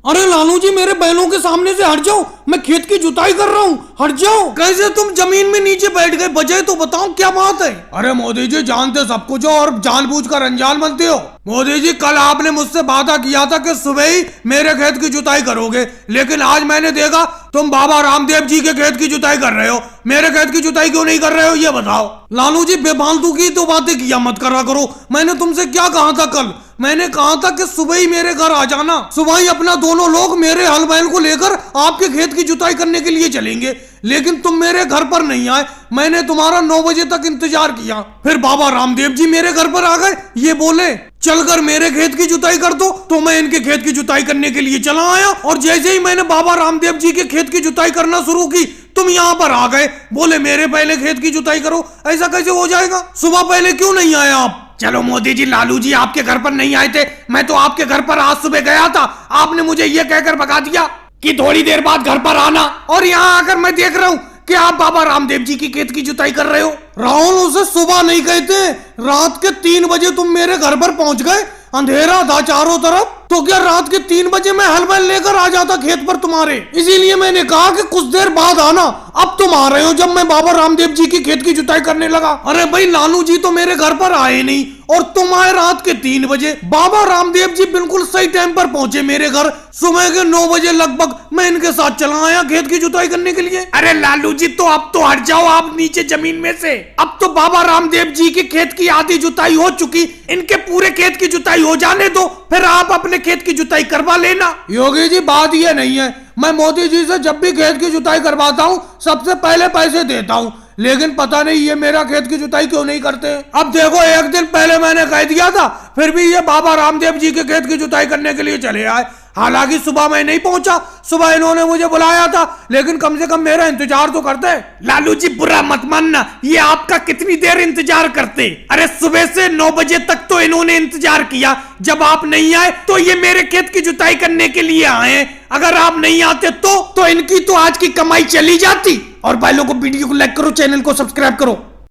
अरे लालू जी मेरे बैलों के सामने से हट जाओ, मैं खेत की जुताई कर रहा हूँ, हट जाओ। कैसे तुम जमीन में नीचे बैठ गए, वजह तो बताओ क्या बात है। अरे मोदी जी जानते सब कुछ हो और जानबूझकर अनजान बनते हो। मोदी जी कल आपने मुझसे वादा किया था कि सुबह ही मेरे खेत की जुताई करोगे, लेकिन आज मैंने देखा तुम बाबा रामदेव जी के खेत की जुताई कर रहे हो, मेरे खेत की जुताई क्यों नहीं कर रहे हो ये बताओ। लालू जी बेफालतू की तो बातें किया मत करा करो। मैंने तुमसे क्या कहा था कल, मैंने कहा था कि सुबह ही मेरे घर आ जाना, सुबह ही अपना दोनों लोग मेरे हल बैल को लेकर आपके खेत की जुताई करने के लिए चलेंगे, लेकिन तुम मेरे घर पर नहीं आए। मैंने तुम्हारा 9 बजे तक इंतजार किया, फिर बाबा रामदेव जी मेरे घर पर आ गए, ये बोले चलकर मेरे खेत की जुताई कर दो, तो मैं इनके खेत की जुताई करने के लिए चला आया। और जैसे ही मैंने बाबा रामदेव जी के खेत की जुताई करना शुरू की, तुम यहाँ पर आ गए, बोले मेरे पहले खेत की जुताई करो। ऐसा कैसे हो जाएगा, सुबह पहले क्यों नहीं आए आप। चलो मोदी जी लालू जी आपके घर पर नहीं आए थे, मैं तो आपके घर पर आज सुबह गया था, आपने मुझे ये कहकर भगा दिया कि थोड़ी देर बाद घर पर आना, और यहाँ आकर मैं देख रहा हूँ कि आप बाबा रामदेव जी की खेत की जुताई कर रहे हो। राहुल उसे सुबह नहीं कहते, रात के 3 बजे तुम मेरे घर पर पहुंच गए, अंधेरा था चारों तरफ, तो क्या रात के 3 बजे मैं हल बैल लेकर आ जाता खेत पर तुम्हारे। इसीलिए मैंने कहा कि कुछ देर बाद आना, अब तुम आ रहे हो जब मैं बाबा रामदेव जी की खेत की जुताई करने लगा। अरे भाई लालू जी तो मेरे घर पर आए नहीं और तुम आए रात के 3 बजे। बाबा रामदेव जी बिल्कुल सही टाइम पर पहुंचे मेरे घर, सुबह के 9 बजे लगभग मैं इनके साथ चला आया खेत की जुताई करने के लिए। अरे लालू जी तो अब तो हट जाओ आप नीचे जमीन में से, अब तो बाबा रामदेव जी के खेत की आधी जुताई हो चुकी, इनके पूरे खेत की जुताई हो जाने दो, फिर आप अपने खेत की जुताई करवा लेना। योगी जी बात ये नहीं है, मैं मोदी जी से जब भी खेत की जुताई करवाता हूँ सबसे पहले पैसे देता हूँ, लेकिन पता नहीं ये मेरा खेत की जुताई क्यों नहीं करते। अब देखो एक दिन पहले मैंने कह दिया था, फिर भी ये बाबा रामदेव जी के खेत की जुताई करने के लिए चले आए। हालांकि सुबह मैं नहीं पहुंचा, सुबह इन्होंने मुझे बुलाया था, लेकिन कम से कम मेरा इंतजार तो करते। लालू जी बुरा मत मानना, ये आपका कितनी देर इंतजार करते। अरे सुबह से 9 बजे तक तो इन्होंने इंतजार किया, जब आप नहीं आए तो ये मेरे खेत की जुताई करने के लिए आए। अगर आप नहीं आते तो इनकी तो आज की कमाई चली जाती। और भाई लोगों को वीडियो को लाइक करो, चैनल को सब्सक्राइब करो।